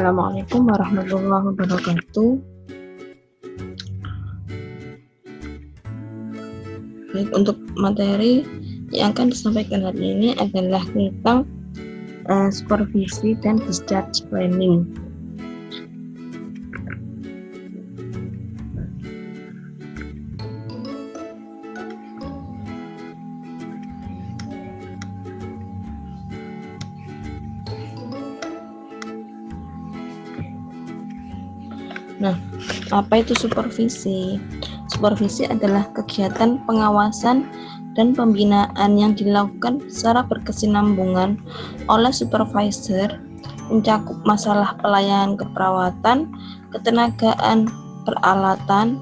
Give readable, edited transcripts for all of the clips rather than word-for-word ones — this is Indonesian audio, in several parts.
Assalamualaikum warahmatullahi wabarakatuh. Baik, untuk materi yang akan disampaikan hari ini adalah tentang supervisi dan discharge planning. Nah, apa itu supervisi? Supervisi adalah kegiatan pengawasan dan pembinaan yang dilakukan secara berkesinambungan oleh supervisor, mencakup masalah pelayanan keperawatan, ketenagaan, peralatan.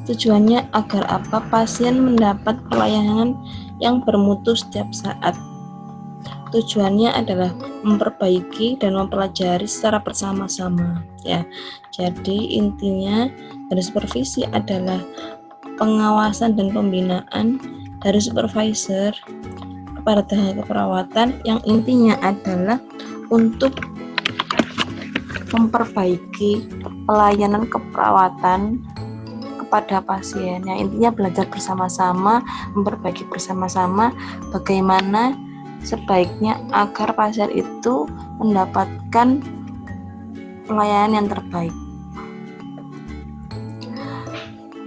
Tujuannya agar pasien mendapat pelayanan yang bermutu setiap saat. Tujuannya adalah memperbaiki dan mempelajari secara bersama-sama, ya. Jadi intinya dari supervisi adalah pengawasan dan pembinaan dari supervisor kepada tenaga keperawatan yang intinya adalah untuk memperbaiki pelayanan keperawatan kepada pasien. Yang intinya belajar bersama-sama, memperbaiki bersama-sama bagaimana sebaiknya agar pasien itu mendapatkan pelayanan yang terbaik.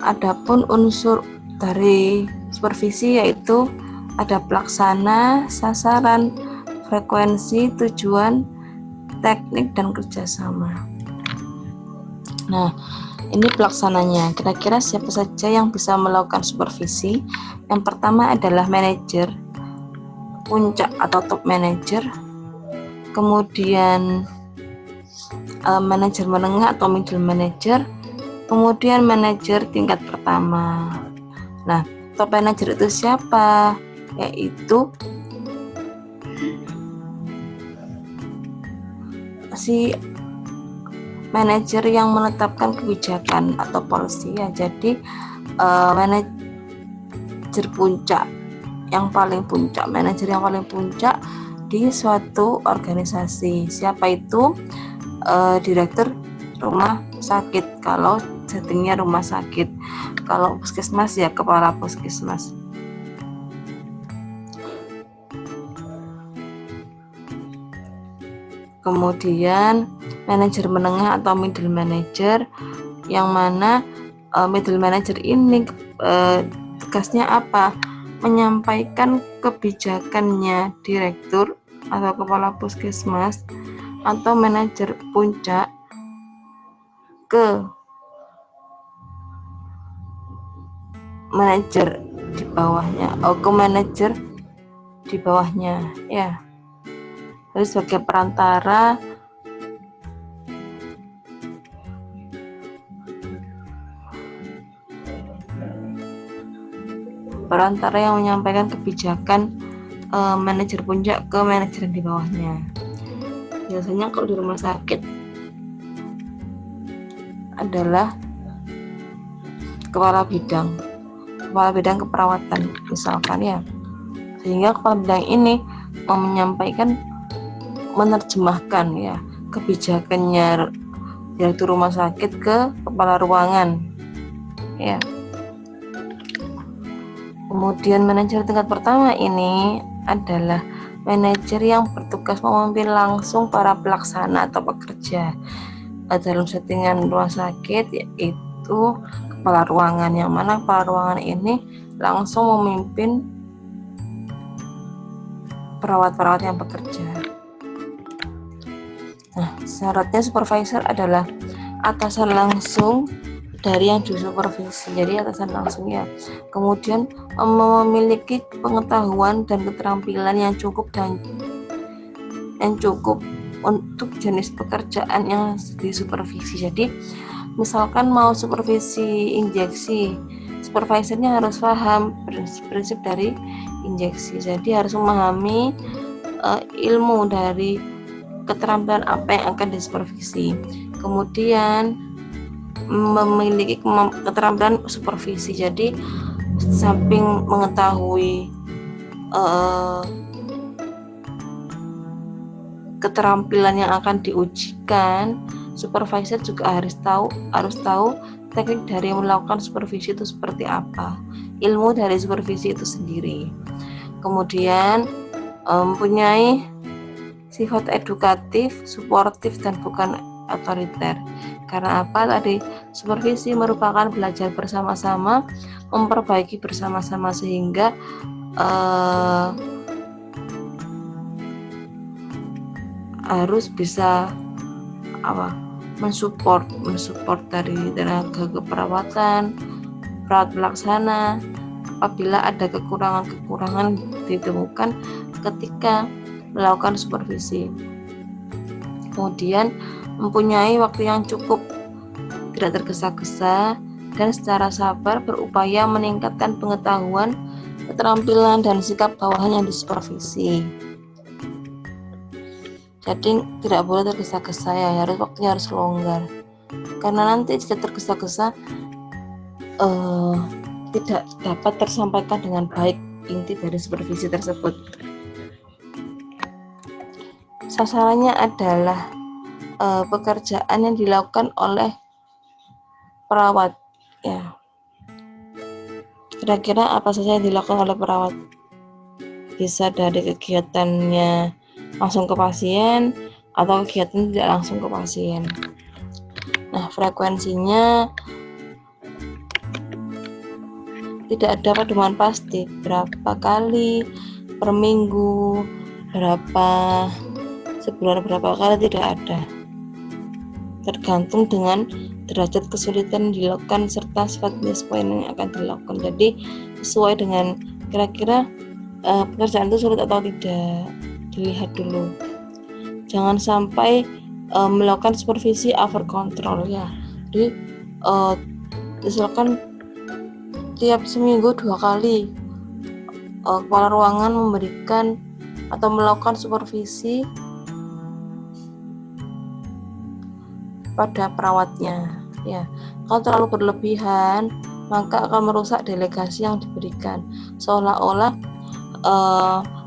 Adapun unsur dari supervisi yaitu ada pelaksana, sasaran, frekuensi, tujuan, teknik, dan kerjasama. Nah, ini pelaksananya. Kira-kira siapa saja yang bisa melakukan supervisi? Yang pertama adalah manajer, puncak atau top manager, kemudian manajer menengah atau middle manager, kemudian manajer tingkat pertama. Nah, top manager itu siapa? Yaitu si manajer yang menetapkan kebijakan atau policy, ya. Jadi manajer puncak yang paling puncak, manajer yang paling puncak di suatu organisasi. Siapa itu? Direktur rumah sakit, kalau settingnya rumah sakit. Kalau puskesmas, ya kepala puskesmas. Kemudian manajer menengah atau middle manager, yang mana middle manager ini tugasnya apa? Menyampaikan kebijakannya direktur atau kepala puskesmas atau manajer puncak ke manajer di bawahnya, ke manajer di bawahnya, ya. Jadi sebagai perantara yang menyampaikan kebijakan manajer puncak ke manajer di bawahnya. Biasanya kalau di rumah sakit adalah kepala bidang keperawatan misalkan, ya. Sehingga kepala bidang ini menerjemahkan, ya, kebijakannya direktur rumah sakit ke kepala ruangan, ya. Kemudian manajer tingkat pertama ini adalah manajer yang bertugas memimpin langsung para pelaksana atau pekerja dalam settingan rumah sakit, yaitu kepala ruangan, yang mana kepala ruangan ini langsung memimpin perawat-perawat yang bekerja. Nah, syaratnya supervisor adalah atasan langsung dari yang disupervisi, jadi atasan langsung, ya. Kemudian memiliki pengetahuan dan keterampilan yang cukup untuk jenis pekerjaan yang disupervisi. Jadi misalkan mau supervisi injeksi, supervisornya harus paham prinsip dari injeksi. Jadi harus memahami ilmu dari keterampilan apa yang akan disupervisi. Kemudian memiliki keterampilan supervisi. Jadi samping mengetahui keterampilan yang akan diujikan, supervisor juga harus tahu teknik dari melakukan supervisi itu seperti apa, ilmu dari supervisi itu sendiri. Kemudian mempunyai sifat edukatif, suportif, dan bukan otoriter. Karena apa tadi? Supervisi merupakan belajar bersama-sama, memperbaiki bersama-sama, sehingga harus bisa mensupport dari tenaga keperawatan, perawat pelaksana apabila ada kekurangan ditemukan ketika melakukan supervisi. Kemudian mempunyai waktu yang cukup, tidak tergesa-gesa, dan secara sabar berupaya meningkatkan pengetahuan, keterampilan, dan sikap bawahan yang disupervisi. Jadi tidak boleh tergesa-gesa ya, waktunya harus longgar. Karena nanti jika tergesa-gesa tidak dapat tersampaikan dengan baik inti dari supervisi tersebut. Sasarannya adalah pekerjaan yang dilakukan oleh perawat ya. Kira-kira apa saja yang dilakukan oleh perawat? Bisa dari kegiatannya langsung ke pasien atau kegiatan tidak langsung ke pasien. Nah, frekuensinya tidak ada pedoman pasti berapa kali per minggu, sebulan berapa kali, tidak ada. Tergantung dengan derajat kesulitan dilakukan serta sifat poin yang akan dilakukan. Jadi sesuai dengan kira-kira pekerjaan itu sulit atau tidak, dilihat dulu. Jangan sampai melakukan supervisi over control ya. Jadi misalkan tiap seminggu 2 kali kepala ruangan memberikan atau melakukan supervisi pada perawatnya ya. Kalau terlalu berlebihan maka akan merusak delegasi yang diberikan, seolah-olah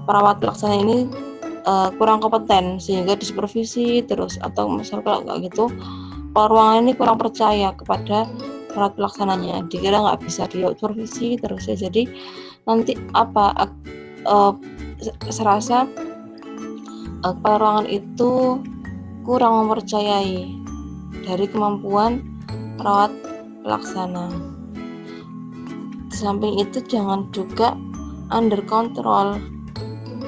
perawat pelaksana ini kurang kompeten sehingga disupervisi terus, atau misalnya kalau nggak gitu kepala ruangan ini kurang percaya kepada perawat pelaksananya, dikira nggak bisa disupervisi terus ya. Jadi nanti serasa kepala ruangan itu kurang mempercayai dari kemampuan perawat pelaksana. Di samping itu jangan juga under control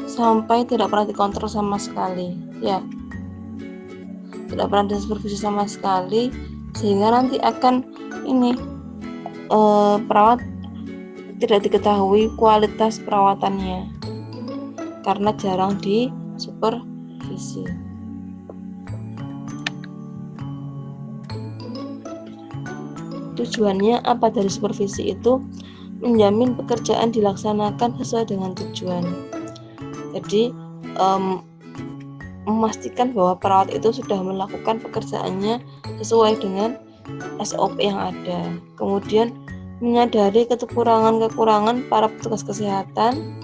sampai tidak pernah dikontrol sama sekali ya, tidak pernah disupervisi sama sekali, sehingga nanti akan perawat tidak diketahui kualitas perawatannya karena jarang disupervisi. Tujuannya apa dari supervisi itu? Menjamin pekerjaan dilaksanakan sesuai dengan tujuan. Jadi memastikan bahwa perawat itu sudah melakukan pekerjaannya sesuai dengan SOP yang ada. Kemudian menyadari kekurangan para petugas kesehatan.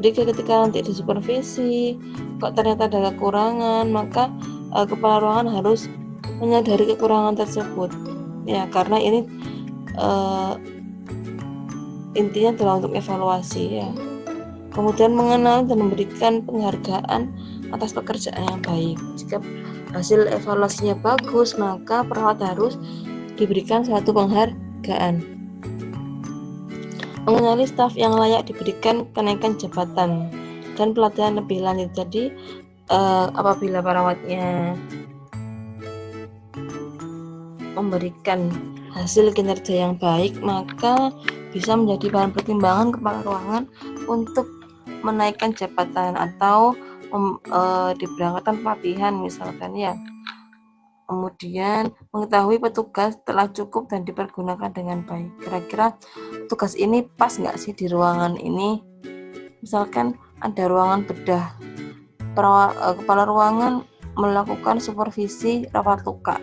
Jadi ketika nanti disupervisi kok ternyata ada kekurangan, maka kepala ruangan harus menyadari kekurangan tersebut ya, karena ini intinya adalah untuk evaluasi ya. Kemudian mengenal dan memberikan penghargaan atas pekerjaan yang baik. Jika hasil evaluasinya bagus, maka perawat harus diberikan suatu penghargaan. Mengenali staf yang layak diberikan kenaikan jabatan dan pelatihan lebih lanjut. Jadi apabila perawatnya memberikan hasil kinerja yang baik, maka bisa menjadi bahan pertimbangan kepala ruangan untuk menaikkan jabatan atau diberangkatkan pelatihan misalkan ya. Kemudian mengetahui petugas telah cukup dan dipergunakan dengan baik. Kira-kira petugas ini pas nggak sih di ruangan ini? Misalkan ada ruangan bedah, kepala ruangan melakukan supervisi rawat luka.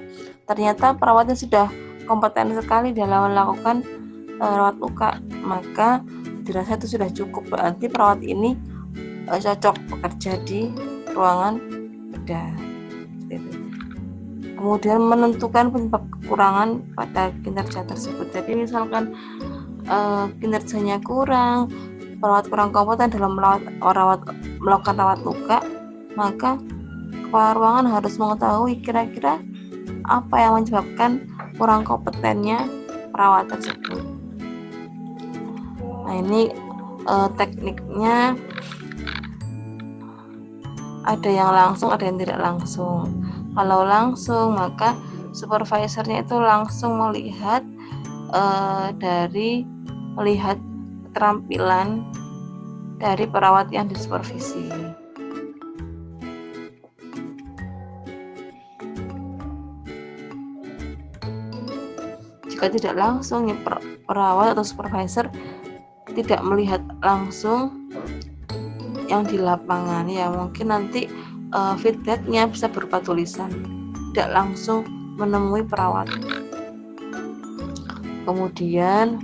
Ternyata perawatnya sudah kompeten sekali dalam melakukan rawat luka, maka dirasa itu sudah cukup. Berarti perawat ini cocok bekerja di ruangan ada. Kemudian menentukan penyebab kekurangan pada kinerja tersebut. Jadi misalkan kinerjanya kurang, perawat kurang kompeten dalam melakukan rawat luka, maka kepala ruangan harus mengetahui kira-kira apa yang menyebabkan kurang kompetennya perawat tersebut. Nah, ini tekniknya ada yang langsung, ada yang tidak langsung. Kalau langsung, maka supervisornya itu langsung melihat keterampilan dari perawat yang disupervisi. Jika tidak langsung, perawat atau supervisor tidak melihat langsung yang di lapangan, ya mungkin nanti feedbacknya bisa berupa tulisan, tidak langsung menemui perawat. Kemudian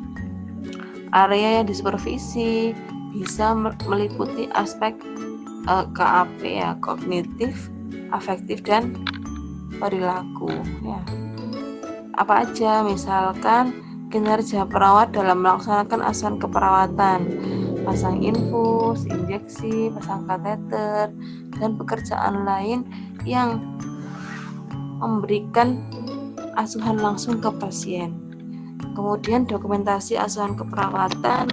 area yang disupervisi bisa meliputi aspek KAP, ya, kognitif, afektif, dan perilaku, ya. Apa aja? Misalkan kinerja perawat dalam melaksanakan asuhan keperawatan, pasang infus, injeksi, pasang kateter, dan pekerjaan lain yang memberikan asuhan langsung ke pasien. Kemudian dokumentasi asuhan keperawatan,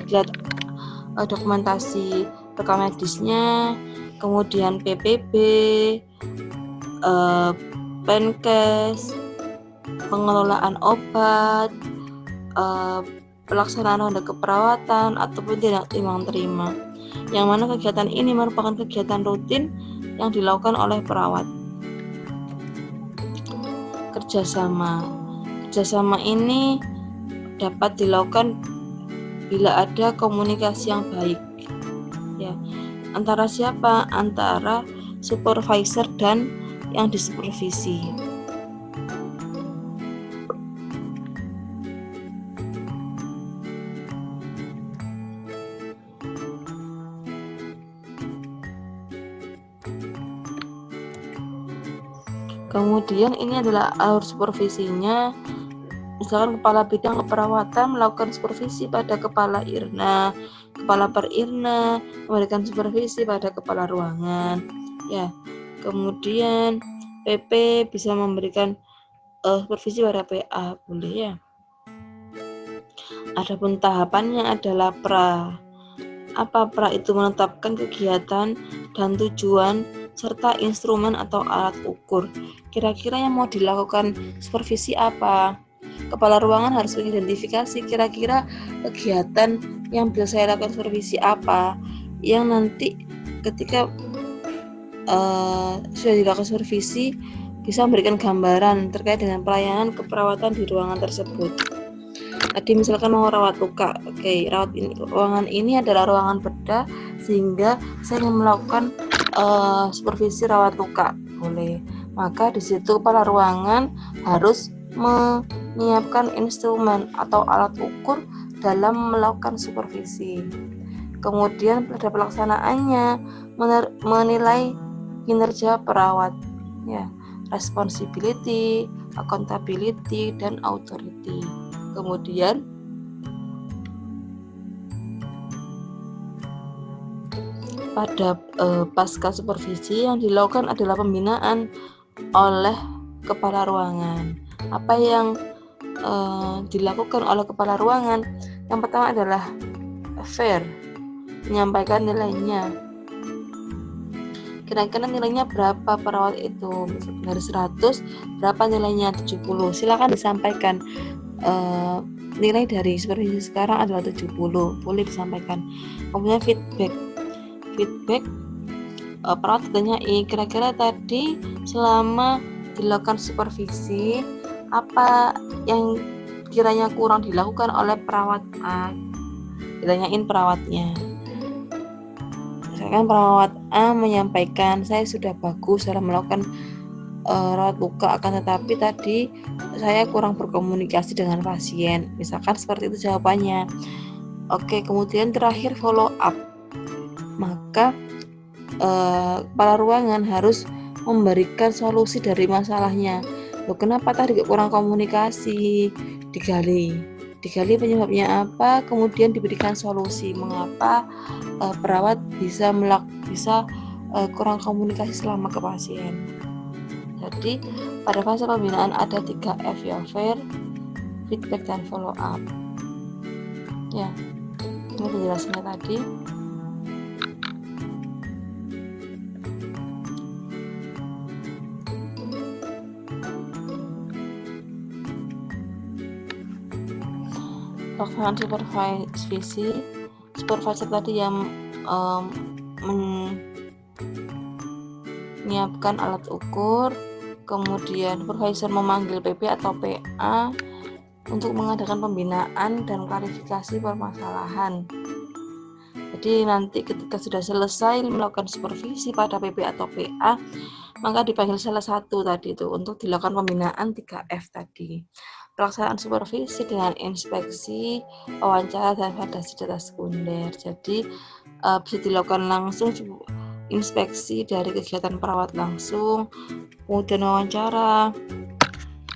dokumentasi rekam medisnya, kemudian PPB, Penkes, pengelolaan obat, pelaksanaan ronde keperawatan ataupun tidak timbang terima. Yang mana kegiatan ini merupakan kegiatan rutin yang dilakukan oleh perawat. Kerjasama ini dapat dilakukan bila ada komunikasi yang baik, ya, antara siapa? Antara supervisor dan yang disupervisi. Kemudian ini adalah alur supervisinya. Misalkan kepala bidang keperawatan melakukan supervisi pada kepala IRNA, kepala per-IRNA memberikan supervisi pada kepala ruangan, ya. Kemudian PP bisa memberikan supervisi pada PA, boleh, ya. Adapun tahapannya adalah pra. Apa pra? Itu menetapkan kegiatan dan tujuan serta instrumen atau alat ukur. Kira-kira yang mau dilakukan supervisi apa? Kepala ruangan harus mengidentifikasi kira-kira kegiatan yang bisa saya lakukan supervisi apa, yang nanti ketika sudah dilakukan supervisi bisa memberikan gambaran terkait dengan pelayanan keperawatan di ruangan tersebut. Tadi misalkan mau rawat luka, ruangan ini adalah ruangan bedah, sehingga saya ingin melakukan supervisi rawat luka, boleh. Maka di situ kepala ruangan harus menyiapkan instrumen atau alat ukur dalam melakukan supervisi. Kemudian pada pelaksanaannya menilai kinerja perawat, ya, responsibility, accountability, dan authority. Kemudian pada pasca supervisi yang dilakukan adalah pembinaan oleh kepala ruangan. Apa yang dilakukan oleh kepala ruangan? Yang pertama adalah fair, menyampaikan nilainya. Kira-kira nilainya berapa perawat itu? Dari 100, berapa nilainya? 70. Silakan disampaikan. Nilai dari supervisi sekarang adalah 70, boleh disampaikan. Kemudian feedback perawat ditanyai, kira-kira tadi selama dilakukan supervisi apa yang kiranya kurang dilakukan oleh perawat A, ditanyain perawatnya. Misalkan perawat A menyampaikan, saya sudah bagus dalam melakukan rawat luka, akan tetapi tadi saya kurang berkomunikasi dengan pasien, misalkan seperti itu jawabannya. Oke, kemudian terakhir follow up. Maka kepala ruangan harus memberikan solusi dari masalahnya. Loh, kenapa tadi kurang komunikasi? Digali penyebabnya apa, kemudian diberikan solusi mengapa perawat bisa kurang komunikasi selama ke pasien. Jadi pada fase pembinaan ada 3F ya, fair, feedback, dan follow up. Ya, ini penjelasannya tadi. Pelaksanaan supervisor tadi yang menyiapkan alat ukur, kemudian supervisor memanggil PP atau PA untuk mengadakan pembinaan dan klarifikasi permasalahan. Jadi nanti ketika sudah selesai melakukan supervisi pada PP atau PA, maka dipanggil salah satu tadi itu untuk dilakukan pembinaan 3F tadi. Pelaksanaan supervisi dengan inspeksi, wawancara, dan validasi data sekunder. Jadi bisa dilakukan langsung inspeksi dari kegiatan perawat langsung, kemudian wawancara,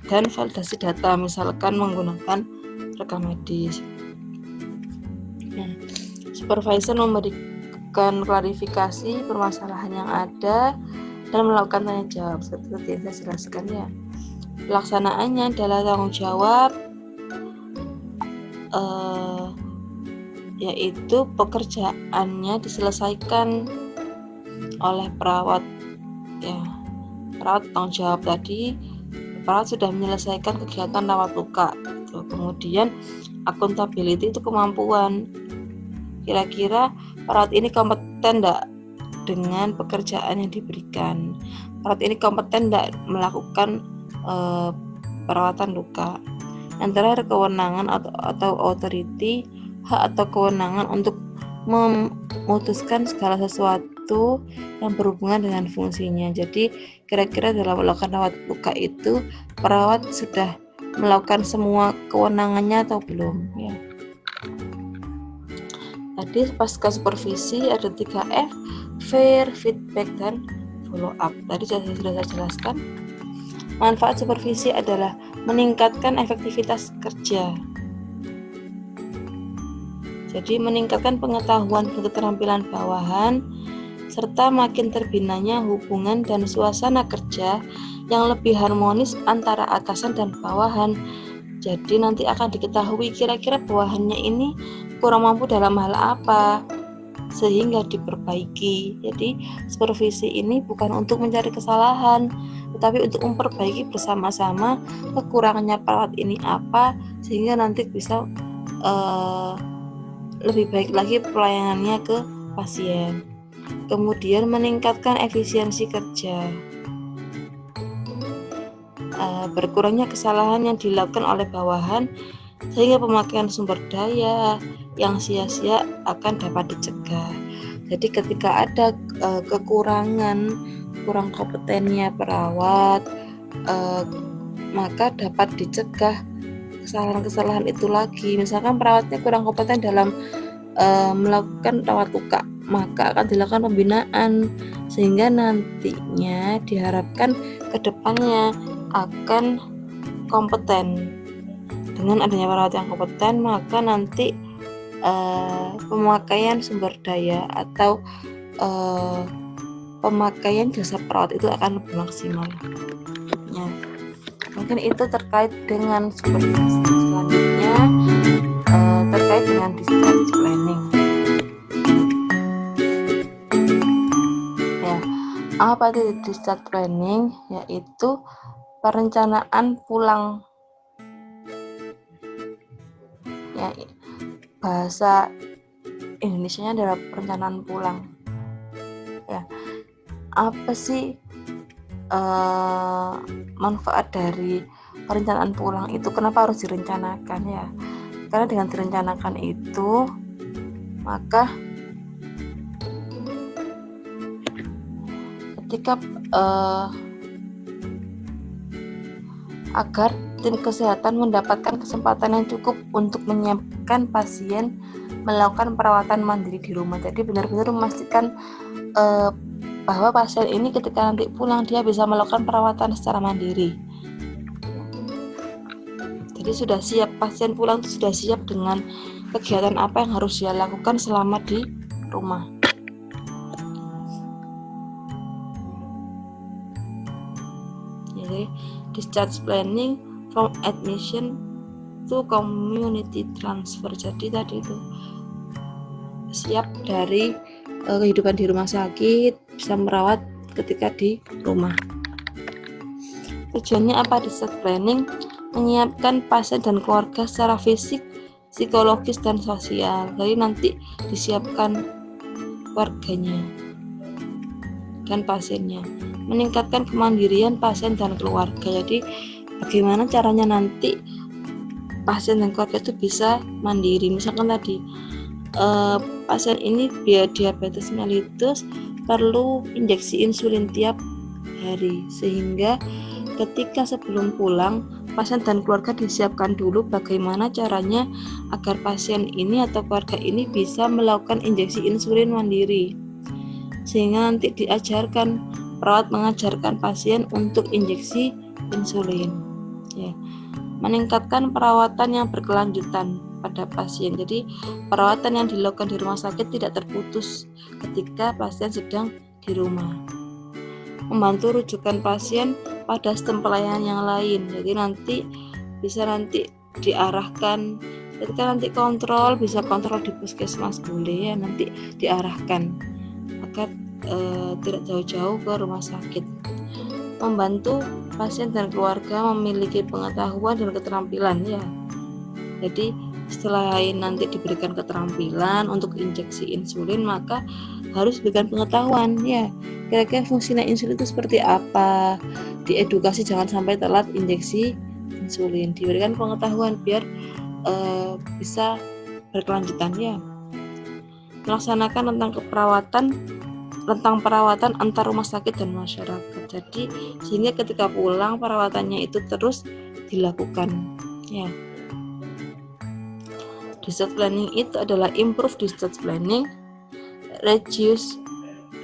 dan validasi data misalkan menggunakan rekam medis. Supervisor memberikan klarifikasi permasalahan yang ada dan melakukan tanya jawab seperti yang saya jelaskan ya. Pelaksanaannya adalah tanggung jawab yaitu pekerjaannya diselesaikan oleh perawat ya. Perawat tanggung jawab tadi, perawat sudah menyelesaikan kegiatan rawat luka gitu. Kemudian accountability itu kemampuan, kira-kira perawat ini kompeten enggak dengan pekerjaan yang diberikan, perawat ini kompeten enggak melakukan perawatan luka. Yang terakhir kewenangan atau authority, hak atau kewenangan untuk memutuskan segala sesuatu yang berhubungan dengan fungsinya. Jadi kira-kira dalam melakukan rawat luka itu perawat sudah melakukan semua kewenangannya atau belum ya. Tadi pasca supervisi ada 3F, fair, feedback, dan follow up. Tadi sudah saya jelaskan. Manfaat supervisi adalah meningkatkan efektivitas kerja. Jadi meningkatkan pengetahuan dan keterampilan bawahan, serta makin terbinanya hubungan dan suasana kerja yang lebih harmonis antara atasan dan bawahan. Jadi nanti akan diketahui kira-kira bawahannya ini kurang mampu dalam hal apa, sehingga diperbaiki. Jadi supervisi ini bukan untuk mencari kesalahan, tetapi untuk memperbaiki bersama-sama kekurangannya perawat ini apa, sehingga nanti bisa lebih baik lagi pelayanannya ke pasien. Kemudian meningkatkan efisiensi kerja. Berkurangnya kesalahan yang dilakukan oleh bawahan sehingga pemakaian sumber daya yang sia-sia akan dapat dicegah. Jadi ketika ada kurang kompetennya perawat, maka dapat dicegah kesalahan-kesalahan itu lagi. Misalkan perawatnya kurang kompeten dalam melakukan rawat luka, maka akan dilakukan pembinaan sehingga nantinya diharapkan kedepannya akan kompeten. Dengan adanya perawat yang kompeten, maka nanti pemakaian sumber daya atau pemakaian jasa perawat itu akan lebih maksimal. Ya, mungkin itu terkait dengan supervisi. Selanjutnya terkait dengan discharge planning. Ya, apa itu discharge planning? Yaitu perencanaan pulang. Ya, bahasa Indonesianya adalah perencanaan pulang. Ya, apa sih manfaat dari perencanaan pulang itu? Kenapa harus direncanakan ya? Karena dengan direncanakan itu, maka ketika agar tim kesehatan mendapatkan kesempatan yang cukup untuk menyiapkan pasien melakukan perawatan mandiri di rumah. Jadi benar-benar memastikan bahwa pasien ini ketika nanti pulang dia bisa melakukan perawatan secara mandiri. Jadi sudah siap, pasien pulang itu sudah siap dengan kegiatan apa yang harus dia lakukan selama di rumah. Jadi discharge planning from admission to community transfer. Jadi tadi itu siap dari kehidupan di rumah sakit, bisa merawat ketika di rumah. Tujuannya apa discharge planning? Menyiapkan pasien dan keluarga secara fisik, psikologis, dan sosial. Jadi nanti disiapkan keluarganya dan pasiennya. Meningkatkan kemandirian pasien dan keluarga. Jadi bagaimana caranya nanti pasien dan keluarga itu bisa mandiri. Misalkan tadi pasien ini diabetes mellitus perlu injeksi insulin tiap hari, sehingga ketika sebelum pulang pasien dan keluarga disiapkan dulu bagaimana caranya agar pasien ini atau keluarga ini bisa melakukan injeksi insulin mandiri, sehingga nanti diajarkan, perawat mengajarkan pasien untuk injeksi insulin. Ya. Meningkatkan perawatan yang berkelanjutan pada pasien. Jadi perawatan yang dilakukan di rumah sakit tidak terputus ketika pasien sedang di rumah. Membantu rujukan pasien pada sistem pelayanan yang lain. Jadi nanti bisa diarahkan ketika nanti kontrol, bisa kontrol di puskesmas boleh ya, nanti diarahkan agar tidak jauh-jauh ke rumah sakit. Membantu pasien dan keluarga memiliki pengetahuan dan keterampilan ya. Jadi setelah nanti diberikan keterampilan untuk injeksi insulin, maka harus diberikan pengetahuan ya. Kira-kira fungsinya insulin itu seperti apa? Diedukasi jangan sampai telat injeksi insulin. Diberikan pengetahuan biar bisa berkelanjutan ya. Melaksanakan tentang perawatan antar rumah sakit dan masyarakat. Jadi sehingga ketika pulang perawatannya itu terus dilakukan ya. Discharge planning itu adalah improve discharge planning, reduce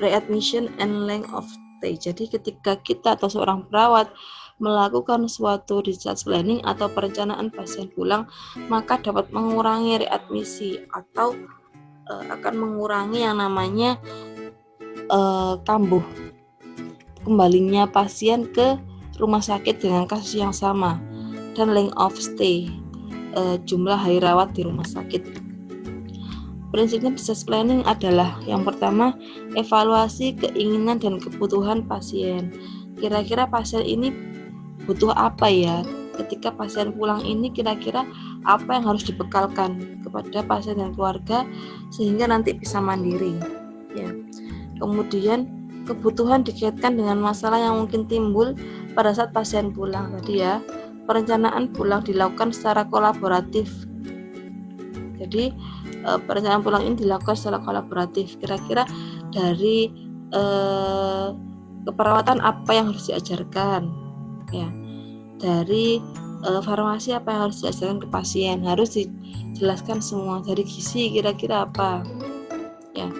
readmission and length of stay. Jadi ketika kita atau seorang perawat melakukan suatu discharge planning atau perencanaan pasien pulang, maka dapat mengurangi readmisi atau akan mengurangi yang namanya kambuh kembalinya pasien ke rumah sakit dengan kasus yang sama, dan length of stay, jumlah hari rawat di rumah sakit. Prinsipnya discharge planning adalah yang pertama, evaluasi keinginan dan kebutuhan pasien. Kira-kira pasien ini butuh apa ya? Ketika pasien pulang ini kira-kira apa yang harus dibekalkan kepada pasien dan keluarga sehingga nanti bisa mandiri ya. Kemudian kebutuhan dikaitkan dengan masalah yang mungkin timbul pada saat pasien pulang tadi ya. Perencanaan pulang dilakukan secara kolaboratif. Jadi perencanaan pulang ini dilakukan secara kolaboratif. Kira-kira dari keperawatan apa yang harus diajarkan ya. Dari farmasi apa yang harus diajarkan ke pasien, harus dijelaskan semua. Dari gizi kira-kira apa ya.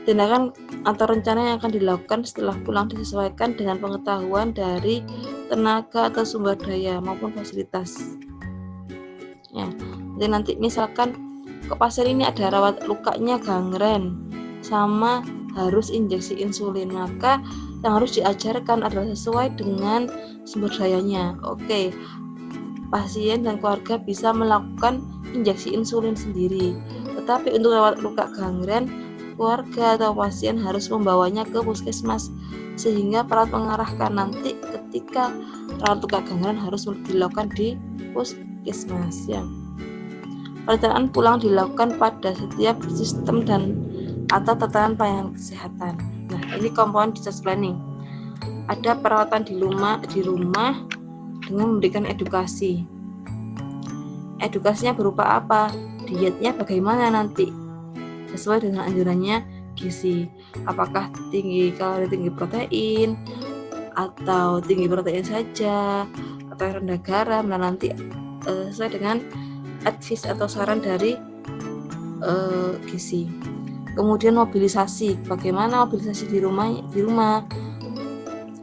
Tindakan atau rencana yang akan dilakukan setelah pulang disesuaikan dengan pengetahuan dari tenaga atau sumber daya maupun fasilitas. Ya, jadi nanti misalkan ke pasien ini ada rawat lukanya gangren sama harus injeksi insulin, maka yang harus diajarkan adalah sesuai dengan sumber dayanya. Oke, pasien dan keluarga bisa melakukan injeksi insulin sendiri, tetapi untuk rawat luka gangren keluarga atau pasien harus membawanya ke puskesmas, sehingga perawat mengarahkan nanti ketika rawat luka gangren harus dilakukan di puskesmas ya. Perencanaan pulang dilakukan pada setiap sistem dan atau tatanan pelayanan kesehatan. Nah, ini komponen discharge planning. Ada perawatan di rumah dengan memberikan edukasi. Edukasinya berupa apa? Dietnya bagaimana nanti? Sesuai dengan anjurannya gizi, apakah tinggi kalori tinggi protein atau tinggi protein saja atau rendah garam, dan nanti sesuai dengan advice atau saran dari gizi. Kemudian mobilisasi, bagaimana mobilisasi di rumah.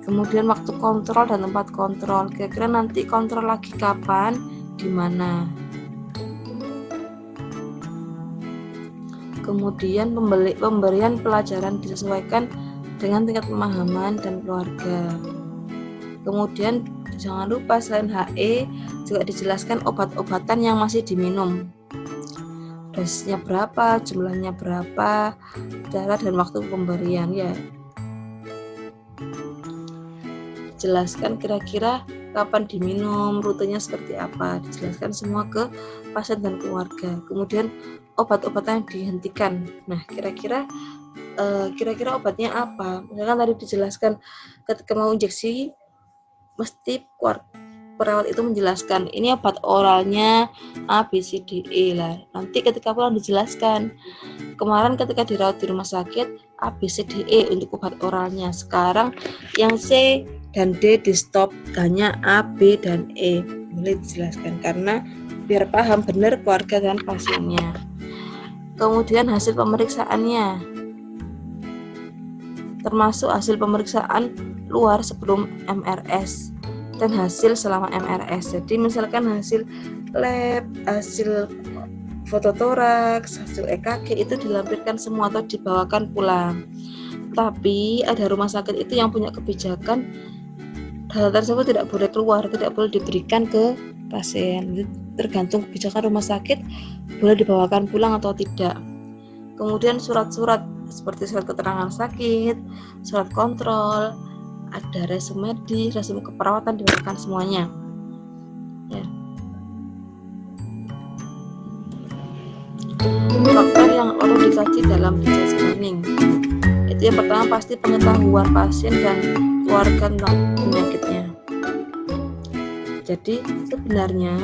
Kemudian waktu kontrol dan tempat kontrol, kira-kira nanti kontrol lagi kapan, di mana. Kemudian pemberian pelajaran disesuaikan dengan tingkat pemahaman dan keluarga. Kemudian jangan lupa selain HE juga dijelaskan obat-obatan yang masih diminum. Dosisnya berapa, jumlahnya berapa, cara dan waktu pemberian ya. Jelaskan kira-kira kapan diminum, rutenya seperti apa, dijelaskan semua ke pasien dan keluarga. Kemudian obat-obatan yang dihentikan. Nah, kira-kira obatnya apa? Misalkan tadi dijelaskan ketika mau injeksi mesti perawat itu menjelaskan ini obat oralnya A, B, C, D, E lah. Nanti ketika pulang dijelaskan. Kemarin ketika dirawat di rumah sakit A, B, C, D, E untuk obat oralnya. Sekarang yang C dan D di stop, hanya A, B, dan E. Boleh dijelaskan karena biar paham benar keluarga dan pasiennya. Kemudian hasil pemeriksaannya, termasuk hasil pemeriksaan luar sebelum MRS dan hasil selama MRS. Jadi misalkan hasil lab, hasil fototoraks, hasil EKG itu dilampirkan semua atau dibawakan pulang. Tapi ada rumah sakit itu yang punya kebijakan data tersebut tidak boleh keluar, tidak boleh diberikan ke pasien. Tergantung kebijakan rumah sakit boleh dibawakan pulang atau tidak. Kemudian surat-surat seperti surat keterangan sakit, surat kontrol, ada resume medis, resume keperawatan dibawakan semuanya. Ya. Faktor yang perlu dikaji dalam disease planning. Itu yang pertama pasti pengetahuan pasien dan keluarga tentang penyakitnya. Jadi sebenarnya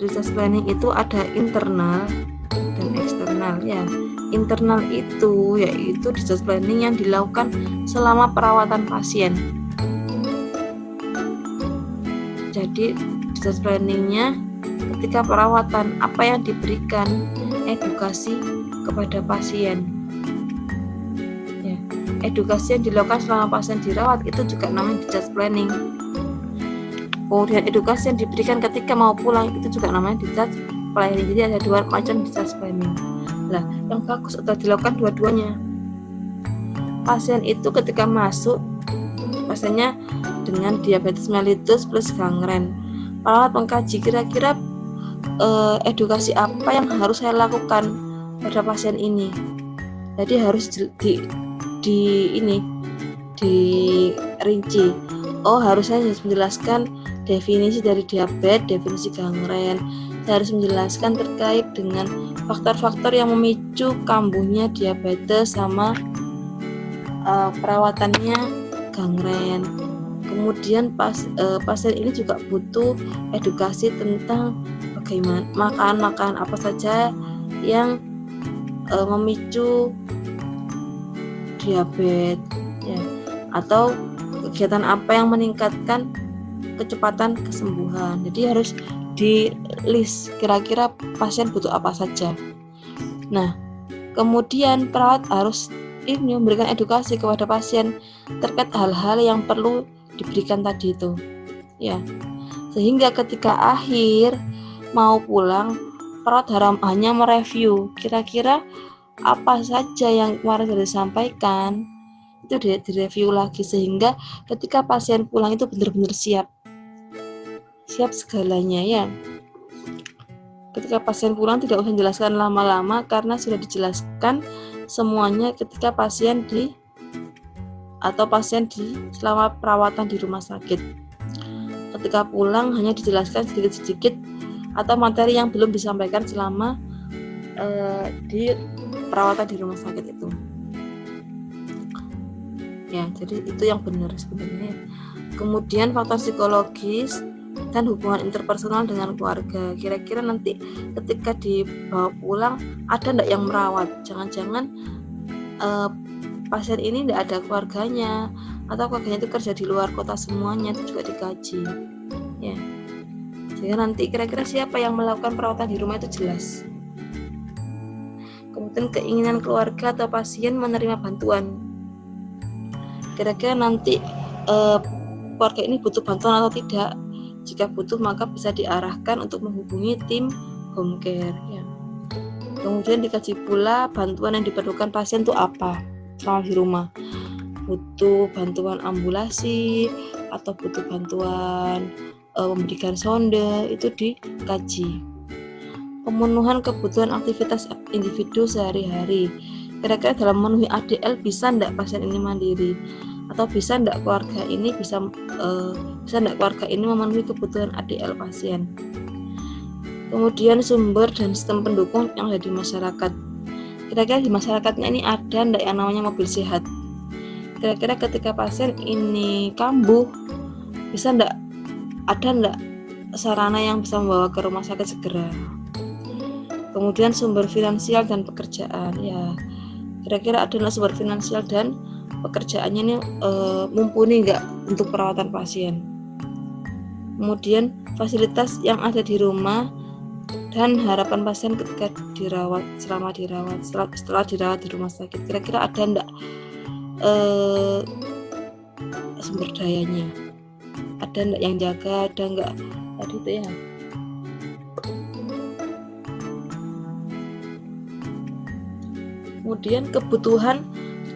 disease planning itu ada internal dan eksternal ya. Internal itu yaitu disease planning yang dilakukan selama perawatan pasien. Jadi disease planningnya ketika perawatan apa yang diberikan, edukasi kepada pasien. Ya, edukasi yang dilakukan selama pasien dirawat itu juga namanya disease planning. Kemudian edukasi yang diberikan ketika mau pulang itu juga namanya disease planning. Jadi ada dua macam disease planning. Nah, yang bagus adalah dilakukan dua-duanya. Pasien itu ketika masuk, pasiennya dengan diabetes mellitus plus gangren. Perawat mengkaji kira-kira edukasi apa yang harus saya lakukan pada pasien ini. Jadi harus dirinci. Oh, harus saya menjelaskan definisi dari diabetes, definisi gangren. Saya harus menjelaskan terkait dengan faktor-faktor yang memicu kambuhnya diabetes sama perawatannya gangren. Kemudian pasien ini juga butuh edukasi tentang bagaimana makan apa saja yang memicu diabetes ya, atau kegiatan apa yang meningkatkan kecepatan kesembuhan. Jadi harus di list kira-kira pasien butuh apa saja. Nah, kemudian perawat harus memberikan edukasi kepada pasien terkait hal-hal yang perlu diberikan tadi itu. Ya. Sehingga ketika akhir mau pulang, perawat hanya mereview kira-kira apa saja yang kemarin sudah disampaikan, itu direview lagi sehingga ketika pasien pulang itu benar-benar siap segalanya ya. Ketika pasien pulang tidak usah jelaskan lama-lama karena sudah dijelaskan semuanya ketika pasien selama perawatan di rumah sakit. Ketika pulang hanya dijelaskan sedikit-sedikit atau materi yang belum disampaikan selama di perawatan di rumah sakit itu. Ya, jadi itu yang benar sebenarnya. Kemudian faktor psikologis dan hubungan interpersonal dengan keluarga. Kira-kira nanti ketika dibawa pulang ada enggak yang merawat? Jangan-jangan pasien ini enggak ada keluarganya atau keluarganya itu kerja di luar kota semuanya, itu juga dikaji. Ya. Jadi nanti kira-kira siapa yang melakukan perawatan di rumah itu jelas. Kemudian dan keinginan keluarga atau pasien menerima bantuan. Kira-kira nanti keluarga ini butuh bantuan atau tidak. Jika butuh maka bisa diarahkan untuk menghubungi tim home care ya. Kemudian dikaji pula bantuan yang diperlukan pasien itu apa selama di rumah. Butuh bantuan ambulasi atau butuh bantuan memberikan sonde, itu dikaji. Pemenuhan kebutuhan aktivitas individu sehari-hari. Kira-kira dalam memenuhi ADL bisa enggak pasien ini mandiri? Atau bisa enggak keluarga ini keluarga ini memenuhi kebutuhan ADL pasien? Kemudian sumber dan sistem pendukung yang ada di masyarakat. Kira-kira di masyarakatnya ini ada enggak yang namanya mobil sehat? Kira-kira ketika pasien ini kambuh, bisa enggak sarana yang bisa membawa ke rumah sakit segera? Kemudian sumber finansial dan pekerjaan ya. Kira-kira ada enggak sumber finansial dan pekerjaannya ini mumpuni enggak untuk perawatan pasien? Kemudian fasilitas yang ada di rumah dan harapan pasien ketika setelah dirawat di rumah sakit. Kira-kira ada enggak sumber dayanya? Ada enggak yang jaga? Ada enggak tadi itu ya? Kemudian kebutuhan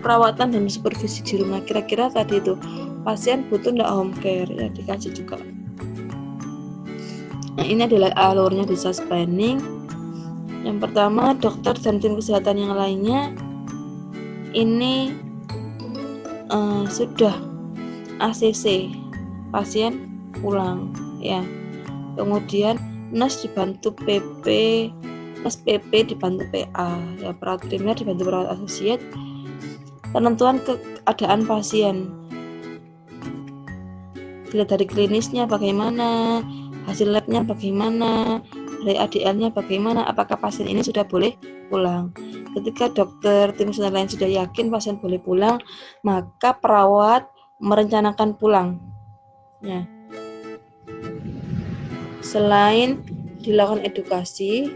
perawatan dan supervisi di rumah. Kira-kira tadi itu pasien butuh enggak home care ya, dikaji juga. Nah, ini adalah alurnya discharge planning. Yang pertama, dokter dan tim kesehatan yang lainnya ini sudah ACC, pasien pulang ya. Kemudian nurse dibantu PP, nurse PP dibantu PA ya, perawat primer dibantu perawat asosiat. Penentuan keadaan pasien, dilihat dari klinisnya bagaimana, hasil labnya bagaimana, dari ADL-nya bagaimana, apakah pasien ini sudah boleh pulang. Ketika dokter, tim kesehatan lain sudah yakin pasien boleh pulang, maka perawat merencanakan pulang ya. Selain dilakukan edukasi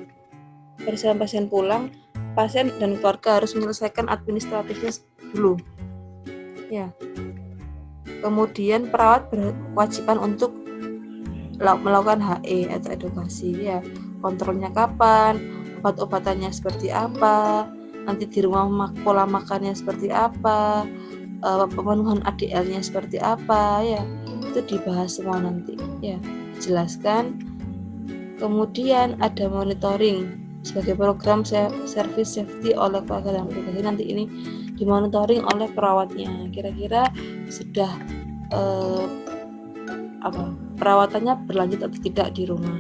bersama pasien pulang, pasien dan keluarga harus menyelesaikan administratifnya dulu ya. Kemudian perawat berkewajiban untuk melakukan HE atau edukasi ya, kontrolnya kapan, obat-obatannya seperti apa, nanti di rumah pola makannya seperti apa, pemenuhan ADL-nya seperti apa ya, itu dibahas semua nanti ya, dijelaskan. Kemudian ada monitoring sebagai program service safety oleh keluarga dan petugas. Nanti ini dimonitoring oleh perawatnya, kira-kira sudah perawatannya berlanjut atau tidak di rumah.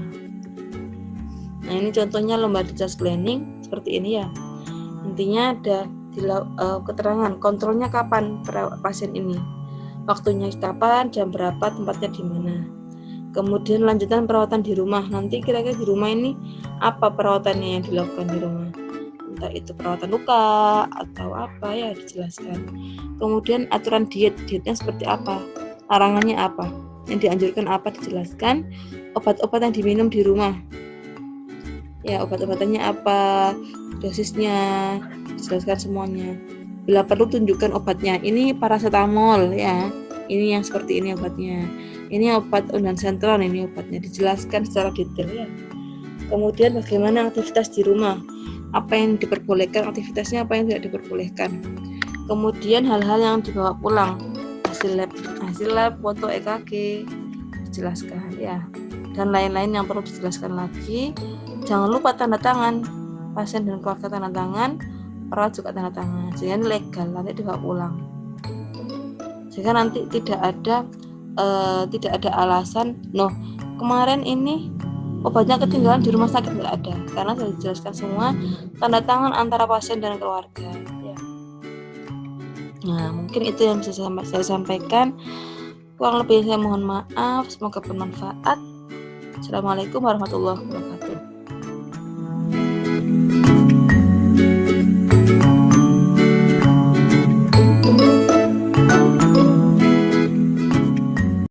Nah, ini contohnya lomba discharge planning seperti ini ya. Intinya ada keterangan kontrolnya kapan pasien ini, waktunya kapan, jam berapa, tempatnya di mana. Kemudian lanjutan perawatan di rumah. Nanti kira-kira di rumah ini apa perawatannya yang dilakukan di rumah, entah itu perawatan luka atau apa ya, dijelaskan. Kemudian aturan dietnya seperti apa, larangannya apa, yang dianjurkan apa, dijelaskan. Obat-obat yang diminum di rumah ya, obat-obatannya apa, dosisnya, dijelaskan semuanya. Bila perlu tunjukkan obatnya, ini paracetamol ya, ini yang seperti ini obatnya, ini obat ondansetron, ini obatnya, dijelaskan secara detail ya. Kemudian bagaimana aktivitas di rumah, apa yang diperbolehkan aktivitasnya, apa yang tidak diperbolehkan. Kemudian hal-hal yang dibawa pulang, hasil lab, foto EKG, dijelaskan ya, dan lain-lain yang perlu dijelaskan lagi. Jangan lupa tanda tangan, pasien dan keluarga tanda tangan, perawat juga tanda tangan, sehingga legal, nanti dibawa pulang, sehingga nanti tidak ada alasan kemarin ini obatnya ketinggalan di rumah sakit, nggak ada, karena sudah dijelaskan semua, tanda tangan antara pasien dan keluarga ya. Nah, mungkin itu yang bisa saya sampaikan. Kurang lebih saya mohon maaf, semoga bermanfaat. Assalamualaikum warahmatullahi wabarakatuh.